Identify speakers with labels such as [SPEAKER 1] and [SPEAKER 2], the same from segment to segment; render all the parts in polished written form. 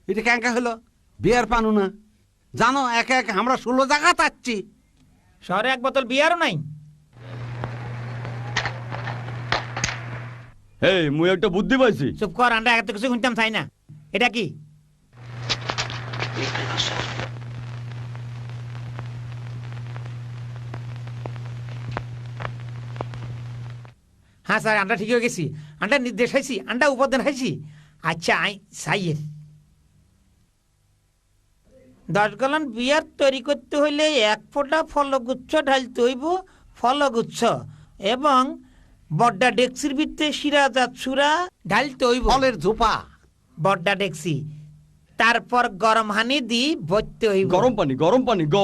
[SPEAKER 1] এটা ক্যাঙ্কা হলো বিয়ার পানু না জানো একে একে আমরা 16 জায়গা চাচ্ছি
[SPEAKER 2] শহরে এক বোতল বিয়ারও নাই
[SPEAKER 3] হেই মুই একটা বুদ্ধি পাইছি
[SPEAKER 2] চুপ কর আমরা এত কিছু শুনতাম চাই না এটা কি হ্যাঁ স্যার আমরা ঠিক হয়ে গেছি আমরা নির্দেশ হাইছি আমরা উপদেন হাইছি আচ্ছা আই সাইয়ের 10 গ্যালন বিয়ার তৈরি করতে হইলে 1 ফোঁটা ফলগুচ্ছ ঢালতে হইব ফলগুচ্ছ এবং বড্ডা ডেক্সির ভিতরে শিরাজাত সুরা ঢালতে হইব
[SPEAKER 1] ফলের ঝোপা
[SPEAKER 2] বড্ডা ডেক্সি তারপর গরম হানি দি ভরতে হইব
[SPEAKER 3] গরম পানি গ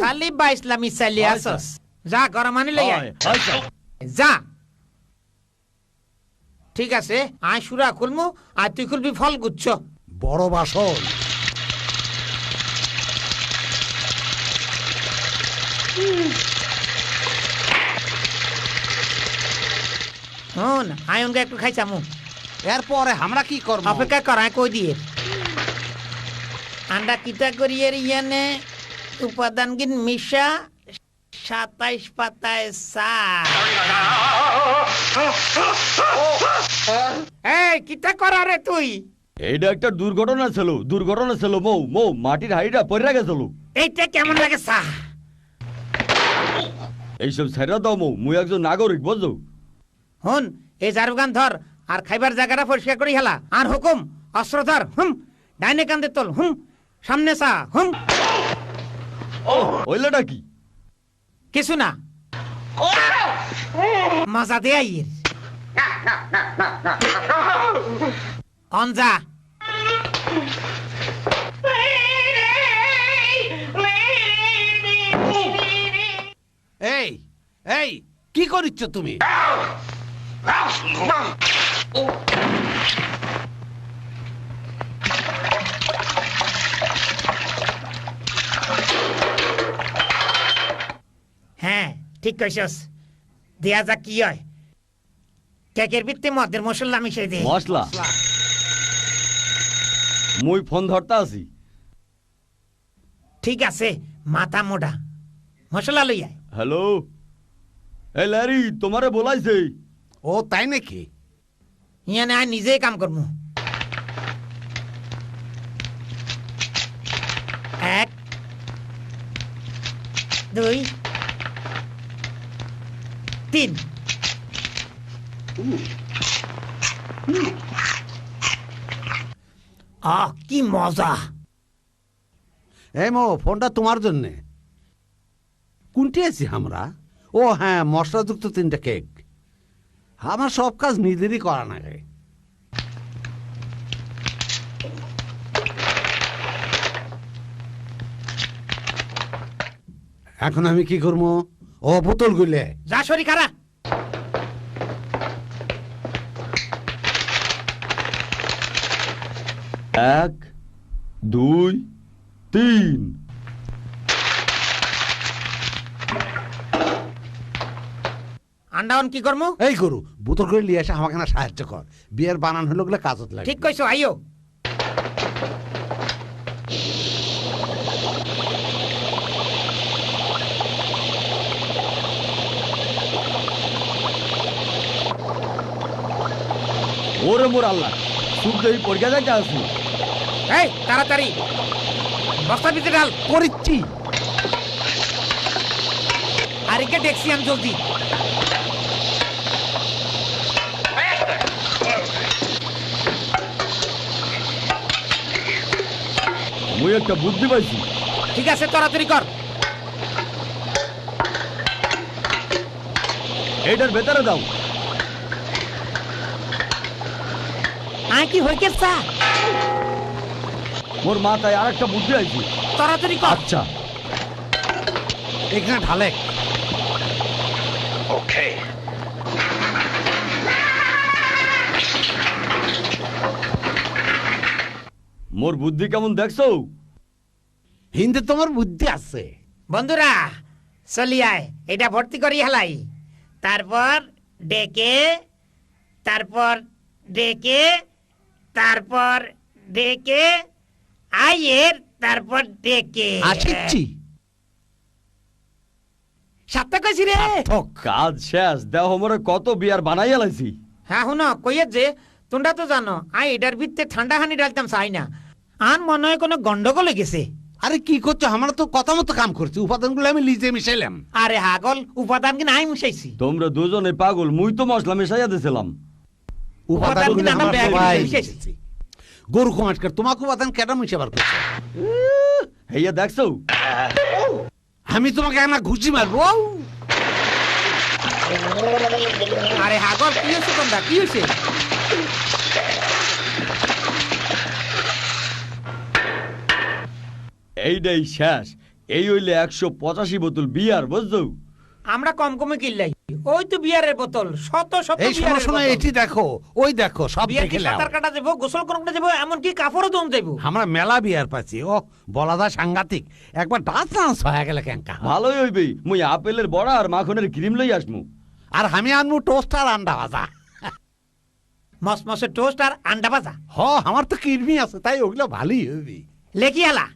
[SPEAKER 2] খালি বা ইসলামী চাইলে আসস যা গরম হানি লই আয় যা ঠিক আছে আয় সুরা খুলমু আর তুই খুলবি ফলগুচ্ছ
[SPEAKER 1] বড় বাসন
[SPEAKER 2] হন আয়নকে একটু খাইছামু
[SPEAKER 1] এরপরে আমরা কি করব
[SPEAKER 2] অপেক্ষা করায় কই দিয়ে আন্ডা কিতা করিয়ে ইয়ানে উপাদান গিন মিশা 27 পাতায় সা এই কিতা করা রে তুই
[SPEAKER 3] এইটা একটা দুর্ঘটনা ছিল মৌ মাটির হাড়িটা পড়ে গেছিল
[SPEAKER 2] এইটা কেমন লাগে সা
[SPEAKER 3] এইসব ছেড়ে দাও মুই একজন নাগরিক বুঝছো
[SPEAKER 2] হন এই জারুগান ধর আর খাইবার জায়গাটা পরিষ্কার করি হেলা আর হুকুম অস্ত্র ধর ডাইনে কান্দে তোল সামনে সা
[SPEAKER 3] ওইলাটা কি
[SPEAKER 2] কিছু না মজা দে আইয়ের অনজা
[SPEAKER 1] এই এই কি করিচ্ছ তুমি
[SPEAKER 2] হ্যাঁ ঠিক কইছস দেয়া যা কি হয় কেকের ভিত্তি মদের মশলা মিশাই দে
[SPEAKER 3] মশলা মুই ফোন ধরতা আছি
[SPEAKER 2] ঠিক আছে মাথা মোটা মশলা লই আয়
[SPEAKER 3] হ্যালো এ ল্যারি তোমারে বলাইছে
[SPEAKER 1] ও তাই নাকি
[SPEAKER 2] ইয়ানে আয় নিজেই কাম করমু 1 2 3 কি মজা
[SPEAKER 1] এই মো ফোনটা তোমার জন্য কোনটি আছি আমরা ও হ্যাঁ মশলাযুক্ত 3টা কেক আমার সব কাজ নিজেরই করা লাগে এখন আমি কি করবো ও বোতল গুলে
[SPEAKER 2] যা সরি খারা
[SPEAKER 3] 1 2 3
[SPEAKER 2] আন্ডাউন কি করমু
[SPEAKER 1] এই গরু বোতল করে নিয়ে এসে আমাকে না সাহায্য কর বিয়ের বানান হলো গেলে কাজত লাগে
[SPEAKER 2] ঠিক কইছো আইও
[SPEAKER 3] ওরে মোর আল্লাহ সুখ দেই পড়ে যাইতে আসি
[SPEAKER 2] এই তাড়াতাড়ি বস্তা ভিতরে ঢাল
[SPEAKER 1] করিচ্ছি
[SPEAKER 2] আর একে দেখছি আমি জলদি
[SPEAKER 3] মুই একটা বুদ্ধি পাইছি
[SPEAKER 2] ঠিক আছে তাড়াতাড়ি কর
[SPEAKER 3] এইটার ভেতরে দাও
[SPEAKER 2] আয় কি হই গেছা
[SPEAKER 3] মোর মাথায় আরেকটা বুদ্ধি আইছি
[SPEAKER 2] তাড়াতাড়ি কর
[SPEAKER 3] আচ্ছা
[SPEAKER 1] এখানে ঢালে
[SPEAKER 4] ওকে
[SPEAKER 3] মোর বুদ্ধি কেমন দেখছো
[SPEAKER 1] হিন্দে তোমার বুদ্ধি আছে
[SPEAKER 2] বন্ধুরা চলি আয় এটা ভর্তি করি হেলাই তারপর ডেকে তারপর ডেকে তারপর ডেকে আইয়ের তারপর ডেকে
[SPEAKER 1] আসিচ্ছি
[SPEAKER 2] সাতটা কইছি রে
[SPEAKER 3] কাজ শেষ দেহ মরে কত বিয়ার বানাই এলাইছি।
[SPEAKER 2] হ্যাঁ হুন কইয়ের যে তোমরা তো জানো আই এটার ভিতরে ঠান্ডা হানি ডালতাম চাই না আন মনে হয় কোনো গন্ডগোল হয়ে গেছে।
[SPEAKER 1] আরে কি করছো, আমরা তো কথা মতো কাম করছি, উপাদানগুলো আমি লিজে মিশাইলাম।
[SPEAKER 2] আরে হাগল উপাদান কি নাই মিশাইছি
[SPEAKER 3] তোমরা দুজনে পাগল, মুই তো মশলা মিশাইয়া দিছিলাম।
[SPEAKER 1] উপাদানগুলো
[SPEAKER 2] কিন্তু আমরা
[SPEAKER 1] আমরা
[SPEAKER 2] ব্যাগে
[SPEAKER 1] সবাই
[SPEAKER 2] মিশাইছি।
[SPEAKER 1] মিশাইছি। গরু কমাটকার তোমাকে উপাদান কেন মিশাবার করছো?
[SPEAKER 3] হেইয়া দেখছো
[SPEAKER 1] আমি তোমাকে একটা ঘুষি মারবো।
[SPEAKER 2] আরে হাগল কি হয়েছে তোমরা কি হয়েছে?
[SPEAKER 3] এইটাই শেষ। এই হইলে 185 বোতল বিয়ার, বুঝছো?
[SPEAKER 2] আমরা কম কমে কিনলাই ওই তো বিয়ারের বোতল শত শত
[SPEAKER 1] এই শোনো
[SPEAKER 2] বিয়ারের
[SPEAKER 1] শোনো,
[SPEAKER 2] বোতল।
[SPEAKER 1] এটি দেখো, ওই দেখো, সব
[SPEAKER 2] বিয়ার কি
[SPEAKER 1] দেখে নাও।
[SPEAKER 2] সাঁতার কাটা যাবো, গোসল করতে যাবো, এমনকি কাপড়ও দম যাবো।
[SPEAKER 1] আমরা মেলা বিয়ার পাচ্ছি। ও বলাদা সাংঘাতিক, একবার ডান্স ডান্স হয়ে গেলে ক্যাঙ্কা।
[SPEAKER 3] ভালোই হইবে, মুই আপেলের বড়া আর মাখনের ক্রিম লই আসমু।
[SPEAKER 1] আর আমি আনবো টোস্ট আর আন্ডা ভাজা।
[SPEAKER 2] মসমসে টোস্ট আর আন্ডা ভাজা।
[SPEAKER 1] হ, আমার তো কিরমি আছে, তাই ওগুলো ভালোই হবে।
[SPEAKER 2] লেকি হালা